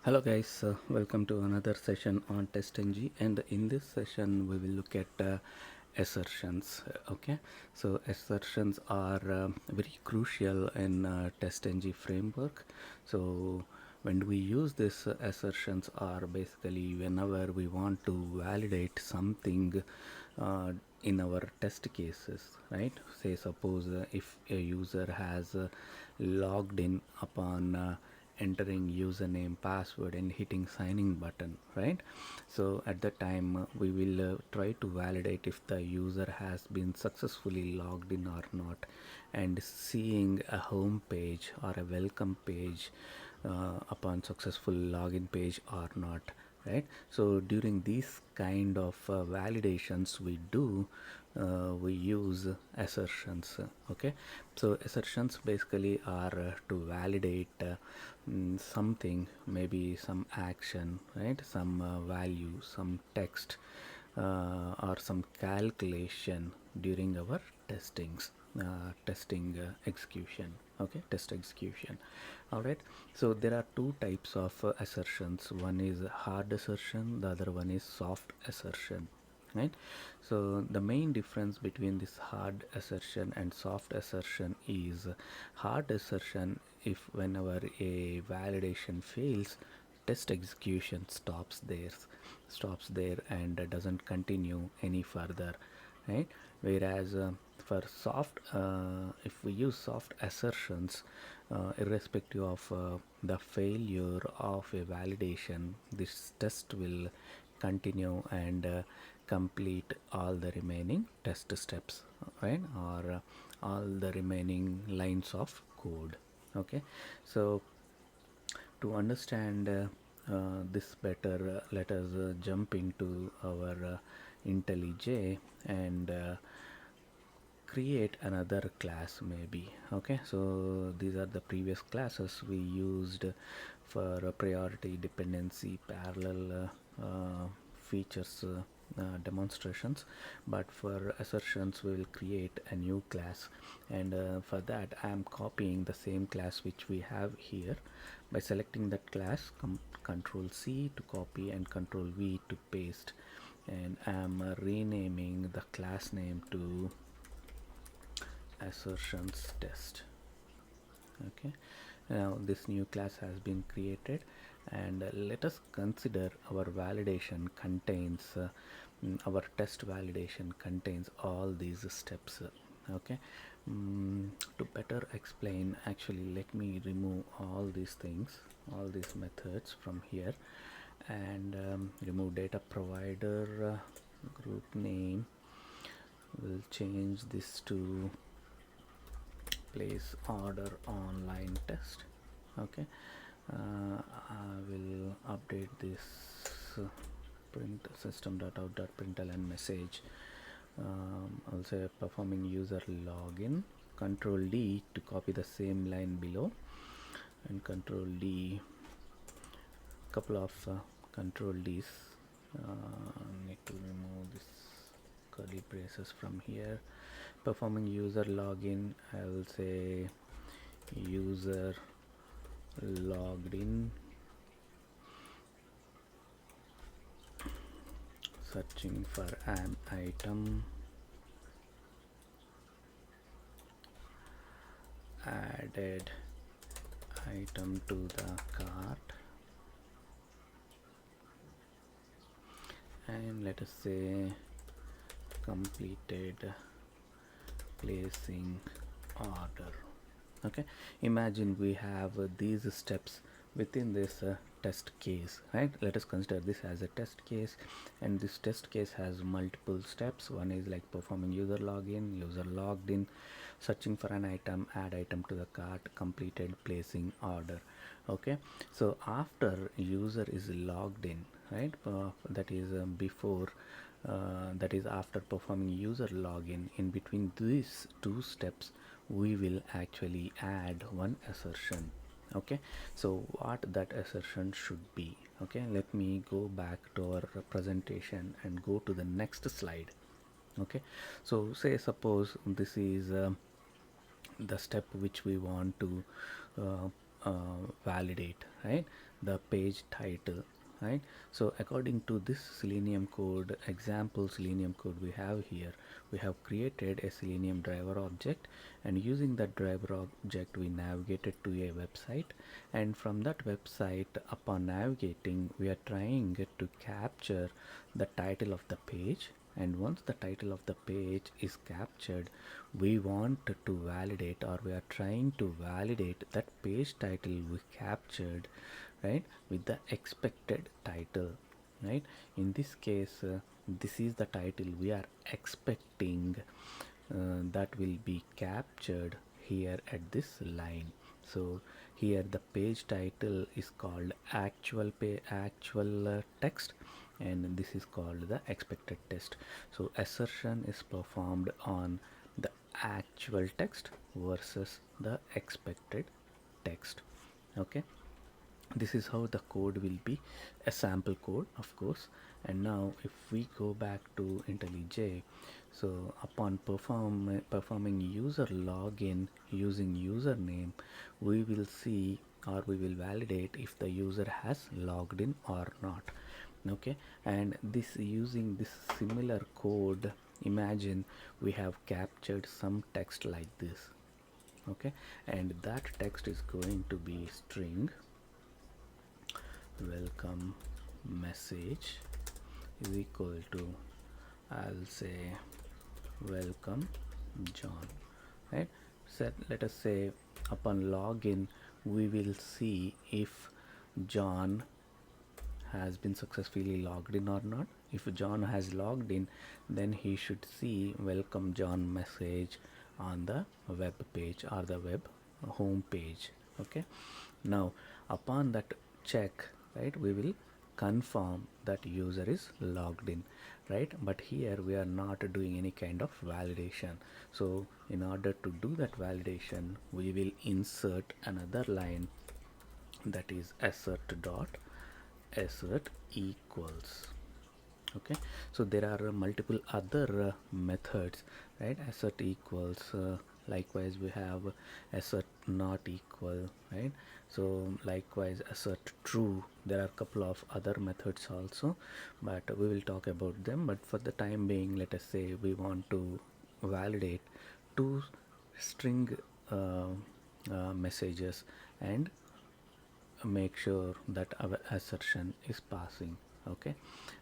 Hello guys, welcome to another session on TestNG, and in this session we will look at assertions. Okay, so assertions are very crucial in TestNG framework. So when we use this, assertions are basically whenever we want to validate something uh, in our test cases, right? Say suppose if a user has logged in upon entering username, password and hitting sign in button, right? So at that time we will try to validate if the user has been successfully logged in or not, and seeing a home page or a welcome page upon successful login page or not, right? So during these kind of validations we use assertions. Okay, so assertions basically are to validate something, maybe some action, right? Some value, some text, or some calculation during our testing execution. Okay, test execution. All right, so there are two types of assertions. One is hard assertion, the other one is soft assertion, right? So the main difference between this hard assertion and soft assertion is hard assertion, if whenever a validation fails, test execution stops there and doesn't continue any further, right? Whereas for soft if we use soft assertions, irrespective of the failure of a validation, this test will continue and complete all the remaining test steps, right? Or all the remaining lines of code. Okay, so to understand this better, let us jump into our IntelliJ and create another class maybe. Okay, so these are the previous classes we used for priority, dependency, parallel features demonstrations, but for assertions we will create a new class, and for that I am copying the same class which we have here by selecting that class, control C to copy and control V to paste, and I am renaming the class name to assertions test. Okay, now this new class has been created, and let us consider our validation contains our test validation contains all these steps. Okay, to better explain, actually let me remove all these things, all these methods from here, and remove data provider, group name. We'll change this to place order online test. Okay, I will update this print system.out.println message. I'll say performing user login, control D to copy the same line below, and control D, couple of control D's. Need to remove this curly braces from here. Performing user login, I will say user logged in, searching for an item, added item to the cart, and let us say completed placing order. Okay, imagine we have these steps within this test case, right? Let us consider this as a test case, and this test case has multiple steps. One is like performing user login, user logged in, searching for an item, add item to the cart, completed placing order. Okay, so after user is logged in, right, that is before that is after performing user login, in between these two steps we will actually add one assertion. Okay, so what that assertion should be. Okay, let me go back to our presentation and go to the next slide. Okay, so say suppose this is the step which we want to validate, right, the page title, right? So according to this Selenium code, example Selenium code we have here, we have created a Selenium driver object, and using that driver object we navigated to a website, and from that website, upon navigating, we are trying to capture the title of the page, and once the title of the page is captured, we want to validate, or we are trying to validate that page title we captured, right, with the expected title, right? In this case, this is the title we are expecting that will be captured here at this line. So here the page title is called actual text, and this is called the expected text. So assertion is performed on the actual text versus the expected text. Okay, this is how the code will be, a sample code of course. And now if we go back to IntelliJ, so upon performing user login using username, we will see, or we will validate if the user has logged in or not. Okay, and this, using this similar code, imagine we have captured some text like this. Okay, and that text is going to be string welcome message is equal to, I'll say, welcome John, right? So let us say upon login we will see if John has been successfully logged in or not. If John has logged in, then he should see welcome John message on the web page or the web home page. Okay, now upon that check, right, we will confirm that user is logged in, right? But here we are not doing any kind of validation. So in order to do that validation, we will insert another line, that is assert dot assert equals. Okay, so there are multiple other methods, right? Assert equals, likewise we have assert not equal, right? So likewise assert true. There are a couple of other methods also, but we will talk about them. But for the time being, let us say we want to validate two string messages and make sure that our assertion is passing. Okay,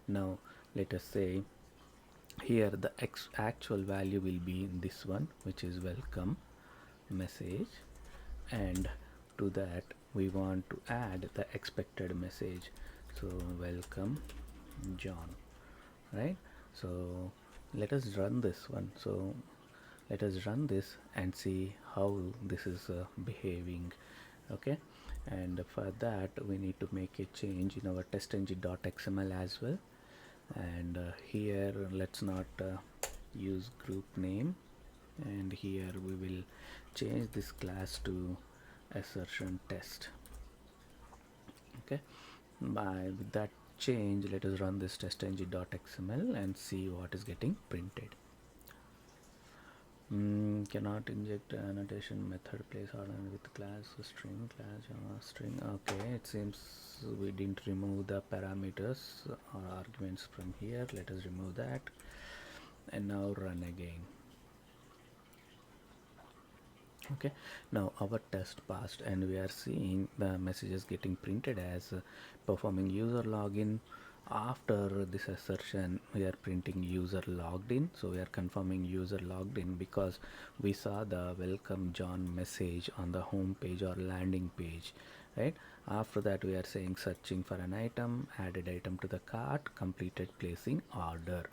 now let us say here the actual value will be this one, which is welcome message, and to that we want to add the expected message, so welcome John, right? So let us run this one. So let us run this and see how this is behaving. Okay, and for that we need to make a change in our testng.xml as well. And here let's not use group name, and here we will change this class to assertion test. Okay, by with that change, let us run this testng.xml and see what is getting printed. Cannot inject annotation method place order with class string string. Okay, it seems we didn't remove the parameters or arguments from here. Let us remove that, and now run again. Okay, now our test passed, and we are seeing the messages getting printed as performing user login. After this assertion, we are printing user logged in, so we are confirming user logged in because we saw the welcome John message on the home page or landing page, right? After that, we are saying searching for an item, added item to the cart, completed placing order.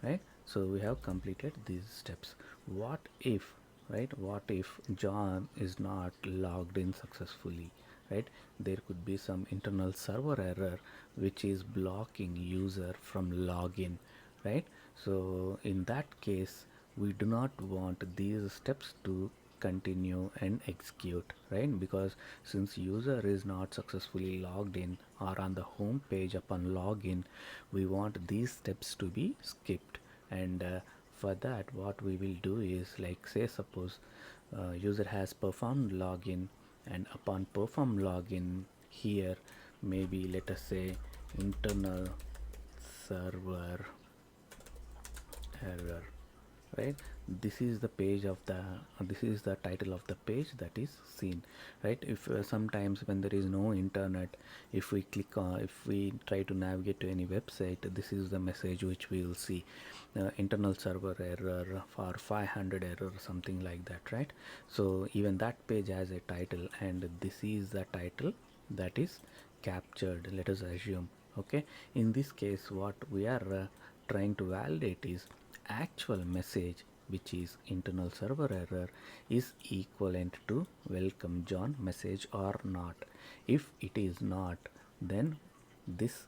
Right, so we have completed these steps. What if, right, what if John is not logged in successfully, right? There could be some internal server error which is blocking user from login, right? So in that case, we do not want these steps to continue and execute, right? Because since user is not successfully logged in or on the home page upon login, we want these steps to be skipped. And for that what we will do is, like, say suppose user has performed login, and upon perform login, here maybe let us say internal server error, right? This is the page of the this is the title of the page that is seen, right? If sometimes when there is no internet, if we click on, if we try to navigate to any website, this is the message which we will see, internal server error for 500 error, something like that, right? So even that page has a title, and this is the title that is captured, let us assume. Okay, in this case what we are trying to validate is actual message, which is internal server error, is equivalent to welcome John message or not. If it is not, then this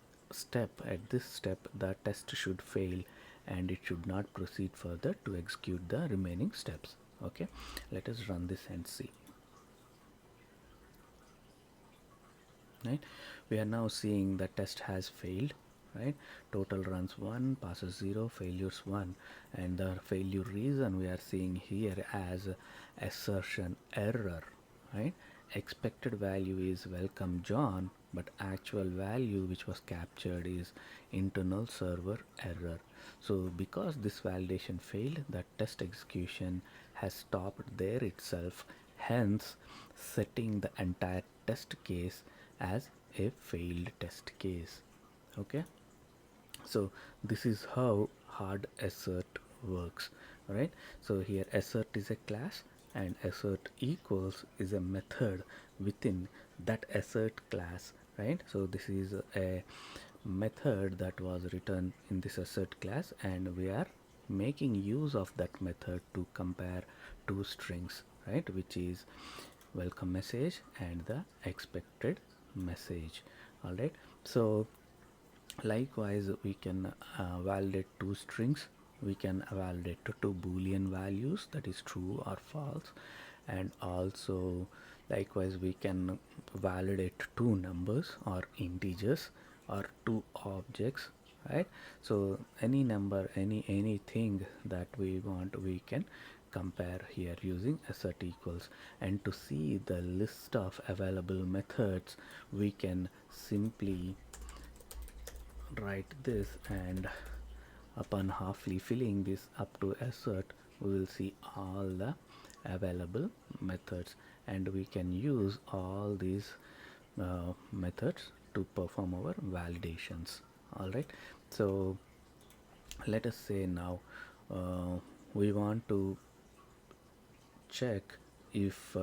at this step the test should fail, and it should not proceed further to execute the remaining steps. Okay, let us run this and see. Right, we are now seeing the test has failed, right? Total runs 1, passes 0, failures 1, and the failure reason we are seeing here as assertion error, right? Expected value is welcome John, but actual value which was captured is internal server error. So because this validation failed, the test execution has stopped there itself, hence setting the entire test case as a failed test case. Okay, so this is how hard assert works, right? So here assert is a class, and assert equals is a method within that assert class, right? So this is a method that was written in this assert class, and we are making use of that method to compare two strings, right, which is welcome message and the expected message. All right, so likewise we can validate two strings, we can validate two boolean values, that is true or false, and also likewise we can validate two numbers or integers or two objects, right? So any number, anything that we want, we can compare here using assert equals. And to see the list of available methods, we can simply write this, and upon halfly filling this up to assert, we will see all the available methods, and we can use all these methods to perform our validations. All right, so let us say now we want to check if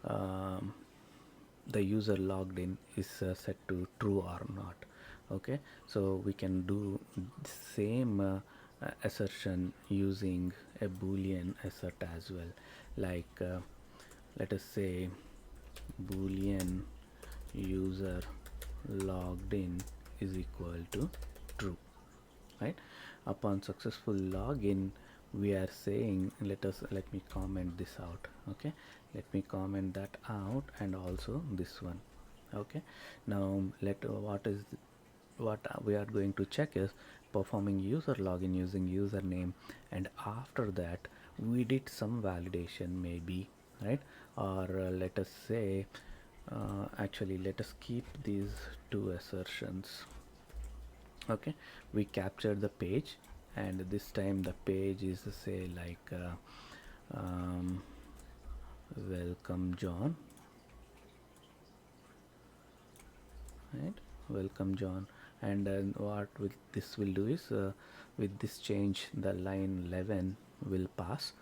the user logged in is set to true or not. Okay, so we can do the same assertion using a boolean assert as well, like let us say boolean user logged in is equal to true, right? Upon successful login, we are saying, let me comment this out. Okay, let me comment that out, and also this one. Okay, now what we are going to check is performing user login using username, and after that we did some validation maybe, right? Or let us say actually let us keep these two assertions. Okay, we captured the page, and this time the page is say like welcome John, right? Welcome John. And then what this will do is with this change the line 11 will pass,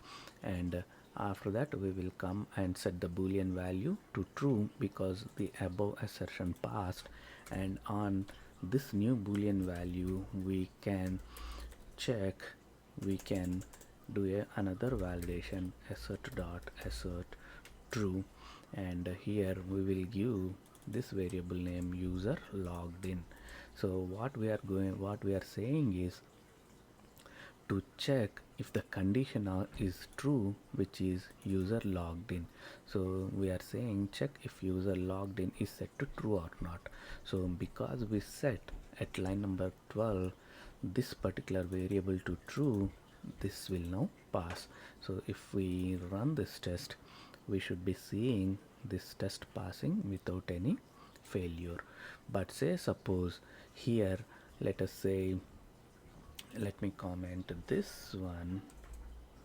and after that we will come and set the boolean value to true because the above assertion passed, and on this new boolean value we can check, we can do another validation, assert true, and here we will give this variable name user logged in. So what we are saying is to check if the condition is true, which is user logged in. So we are saying check if user logged in is set to true or not. So because we set at line number 12 this particular variable to true, this will now pass. So if we run this test, we should be seeing this test passing without any failure. But say suppose here, let us say, let me comment this one,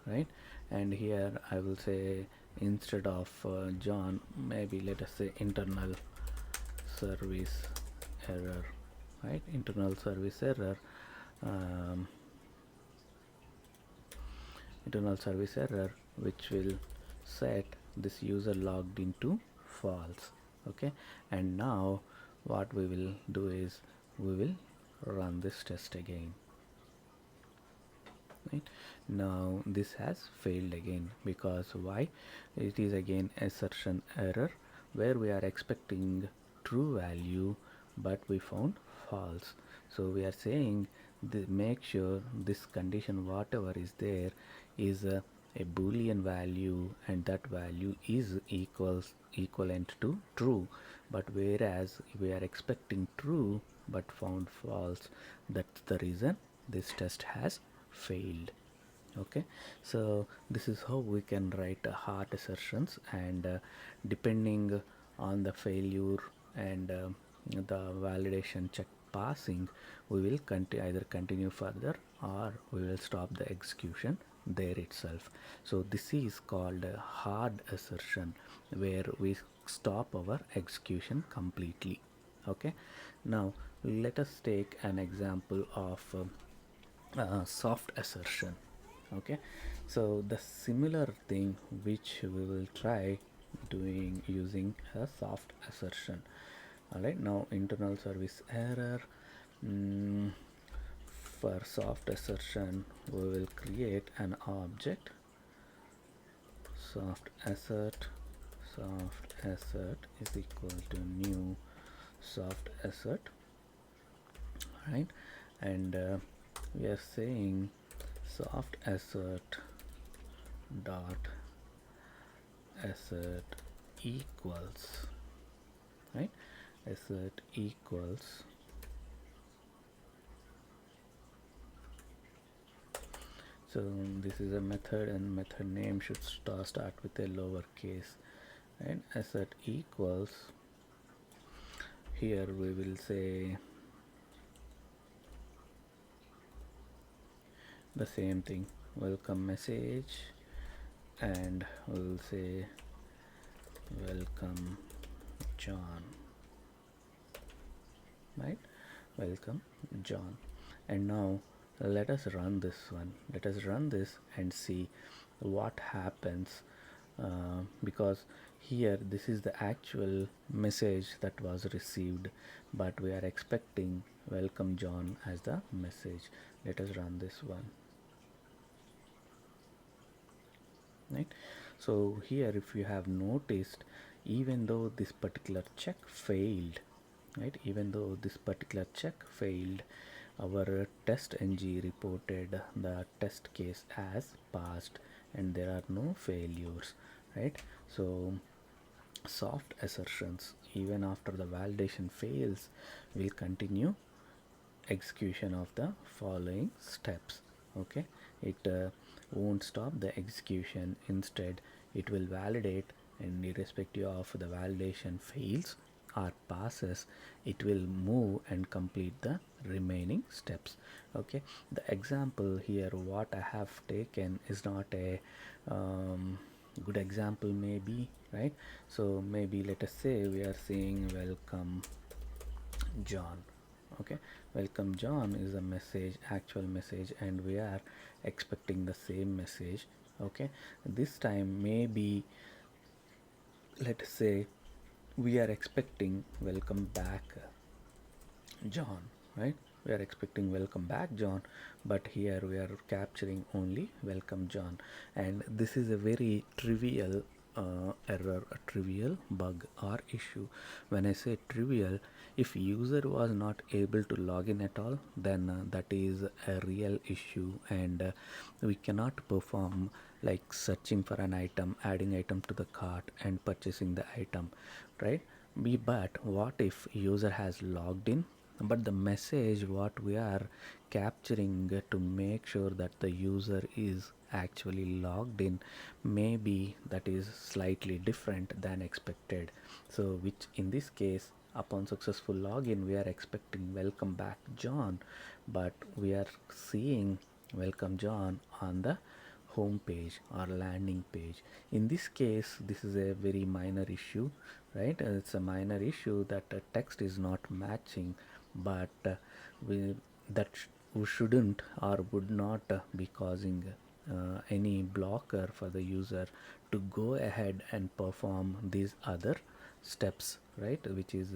right? And here I will say, instead of John, maybe let us say internal service error, right? Internal service error, um, internal service error, which will set this user logged into false. Okay, and now what we will do is we will run this test again. Right, now this has failed again, because why? It is again assertion error, where we are expecting true value but we found false. So we are saying make sure this condition whatever is there is a boolean value, and that value is equivalent to true. But whereas we are expecting true but found false, that's the reason this test has failed. Okay, so this is how we can write hard assertions, and depending on the failure and the validation check passing, we will either continue further or we will stop the execution there itself. So this is called a hard assertion, where we stop our execution completely. Okay, now let us take an example of soft assertion. Okay, so the similar thing which we will try doing using a soft assertion. All right, now internal service error. For soft assertion, we will create an object, soft assert. Soft assert is equal to new soft assert, right? And we are saying soft assert dot assert equals, right? Assert equals so this is a method, and method name should start with a lowercase, and assert equals, here we will say the same thing, welcome message, and we'll say welcome John, right? Welcome John. And now let us run this one. Let us run this and see what happens, because here this is the actual message that was received, but we are expecting welcome John as the message. Let us run this one. Right, so here if you have noticed, even though this particular check failed, right, even though this particular check failed, our TestNG reported the test case as passed and there are no failures, right? So soft assertions, even after the validation fails, will continue execution of the following steps. Okay, it won't stop the execution, instead it will validate, and irrespective of the validation fails or passes, it will move and complete the remaining steps. Okay, the example here what I have taken is not a good example maybe, right? So maybe let us say we are saying welcome John. Okay, welcome John is a message, actual message, and we are expecting the same message. Okay, this time maybe let us say we are expecting welcome back John, right? We are expecting welcome back John, but here we are capturing only welcome John, and this is a very trivial error, a trivial bug or issue. When I say trivial, if user was not able to log in at all, then that is a real issue, and we cannot perform like searching for an item, adding item to the cart and purchasing the item, right? But what if user has logged in but the message what we are capturing to make sure that the user is actually logged in, maybe that is slightly different than expected. So which in this case, upon successful login, we are expecting welcome back John, but we are seeing welcome John on the home page or landing page. In this case, this is a very minor issue, right? It's a minor issue that the text is not matching, but we that we shouldn't or would not be causing any blocker for the user to go ahead and perform these other steps, right? Which is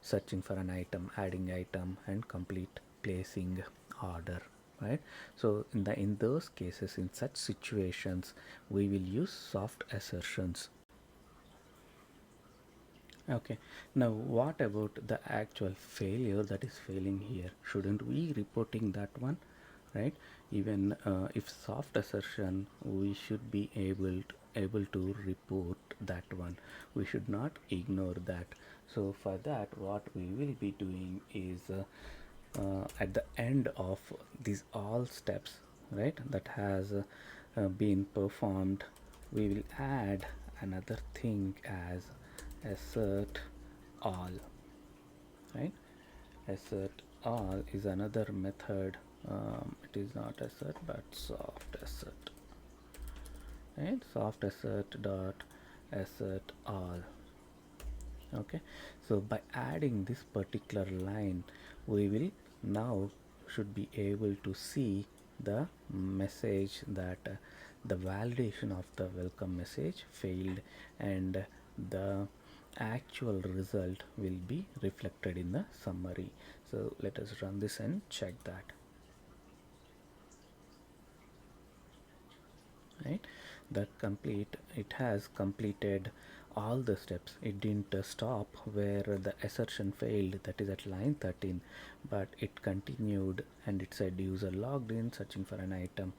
searching for an item, adding item, and complete placing order, right? So in those cases, in such situations, we will use soft assertions. Okay, now what about the actual failure that is failing here? Shouldn't we reporting that one, right? Even if soft assertion, we should be able to report that one. We should not ignore that. So for that, what we will be doing is at the end of these all steps, right, that has been performed, we will add another thing as assert all, right? Assert all is another method. It is not assert but soft assert, right? Soft assert dot assert all. Okay, so by adding this particular line, we will now should be able to see the message that the validation of the welcome message failed, and the actual result will be reflected in the summary. So let us run this and check that, right? That complete, it has completed all the steps. It didn't stop where the assertion failed, that is at line 13, but it continued and it said user logged in, searching for an item,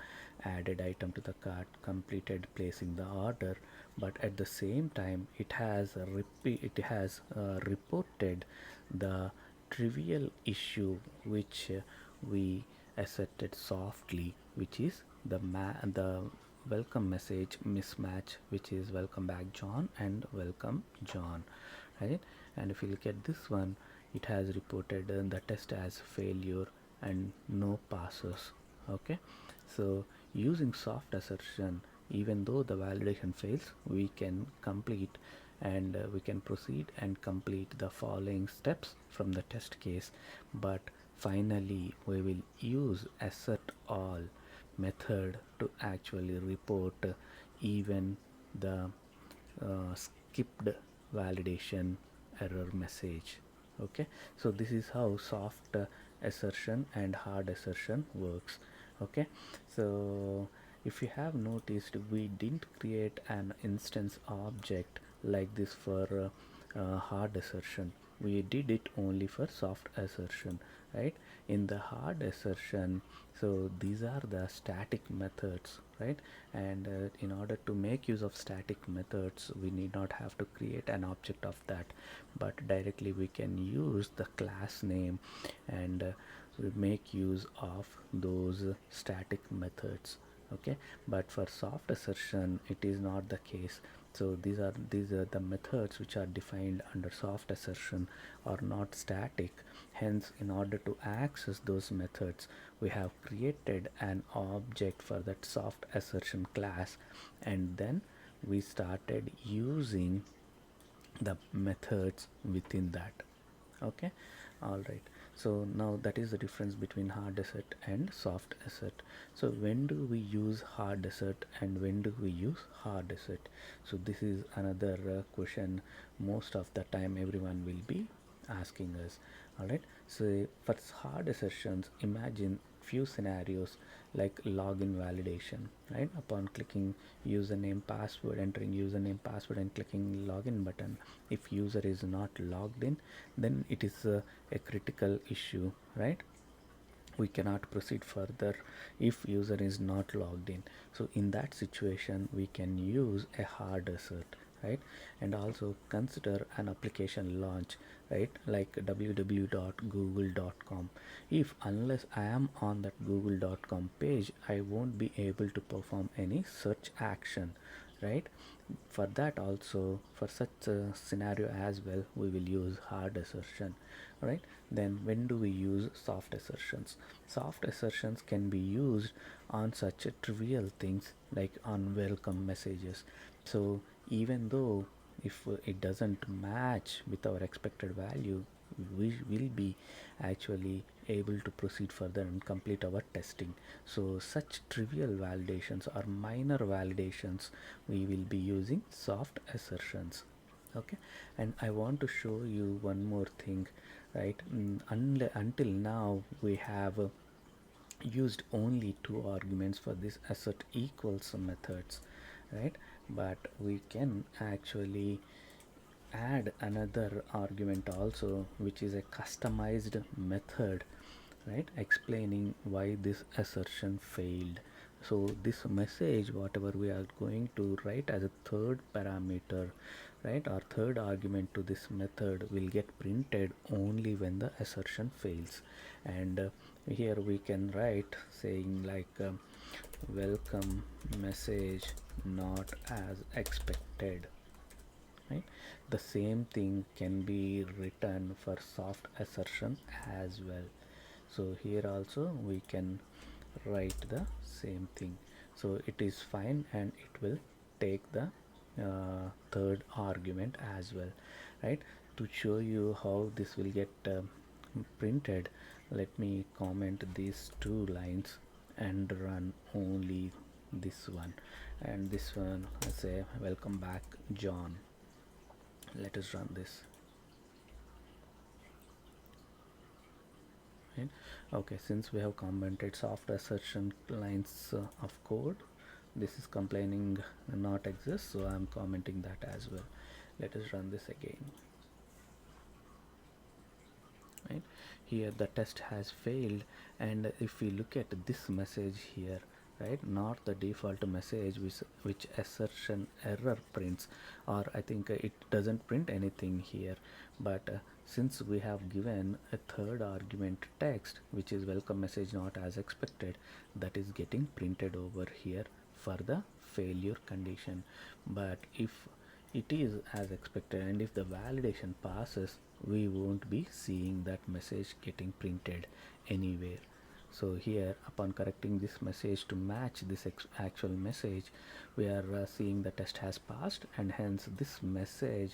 added item to the cart, completed placing the order. But at the same time, it has reported the trivial issue which we asserted softly, which is the welcome message mismatch, which is welcome back John and welcome John, right? And if you look at this one, it has reported the test as failure and no passes. Okay, so using soft assertion, even though the validation fails, we can complete and we can proceed and complete the following steps from the test case. But finally, we will use assert all method to actually report even the skipped validation error message. Okay, so this is how soft assertion and hard assertion works. Okay, so if you have noticed, we didn't create an instance object like this for hard assertion. We did it only for soft assertion, right? In the hard assertion, so these are the static methods, right? And in order to make use of static methods, we need not have to create an object of that, but directly we can use the class name and we make use of those static methods. Okay, but for soft assertion, it is not the case. So these are the methods which are defined under soft assertion are not static. Hence, in order to access those methods, we have created an object for that soft assertion class, and then we started using the methods within that. Okay, all right. So now that is the difference between hard assert and soft assert. So when do we use hard assert and when do we use hard assert? So this is another question most of the time everyone will be asking us. All right, so for hard assertions, imagine few scenarios like login validation, right? Upon clicking username password, entering username password and clicking login button, if user is not logged in, then it is a critical issue, right? We cannot proceed further if user is not logged in. So in that situation, we can use a hard assert, right? And also consider an application launch, right, like www.google.com. If unless I am on that google.com page, I won't be able to perform any search action, right? For that also, for such a scenario as well, we will use hard assertion, right? Then when do we use soft assertions? Soft assertions can be used on such trivial things like unwelcome messages. So even though if it doesn't match with our expected value, we will be actually able to proceed further and complete our testing. So such trivial validations or minor validations, we will be using soft assertions. Okay, and I want to show you one more thing, right? Until now we have used only two arguments for this assert equals methods, right? But we can actually add another argument also, which is a customized method, right, explaining why this assertion failed. So this message whatever we are going to write as a third parameter, right, or third argument to this method will get printed only when the assertion fails. And here we can write saying like welcome message not as expected, right? The same thing can be written for soft assertion as well. So here also we can write the same thing. So it is fine and it will take the third argument as well, right? To show you how this will get printed, let me comment these two lines and run only this one, and this one I say welcome back John. Let us run this, right? Okay, since we have commented soft assertion lines of code, this is complaining not exist, so I'm commenting that as well. Let us run this again, right? Here the test has failed, and if we look at this message here, right, not the default message which assertion error prints, or I think it doesn't print anything here, but since we have given a third argument text which is welcome message not as expected, that is getting printed over here for the failure condition. But if it is as expected and if the validation passes, we won't be seeing that message getting printed anywhere. So here upon correcting this message to match this actual message, we are seeing the test has passed, and hence this message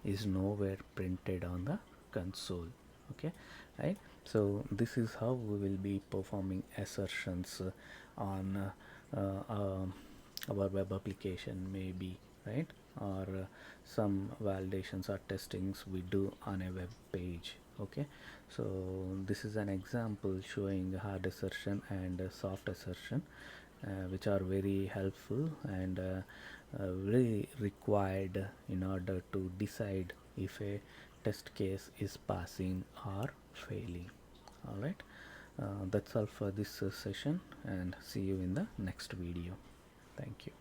is nowhere printed on the console. Okay, right? So this is how we will be performing assertions on our web application maybe, right? Or some validations or testings we do on a web page. Okay, so this is an example showing hard assertion and soft assertion, which are very helpful and very required in order to decide if a test case is passing or failing. All right, that's all for this session, and see you in the next video. Thank you.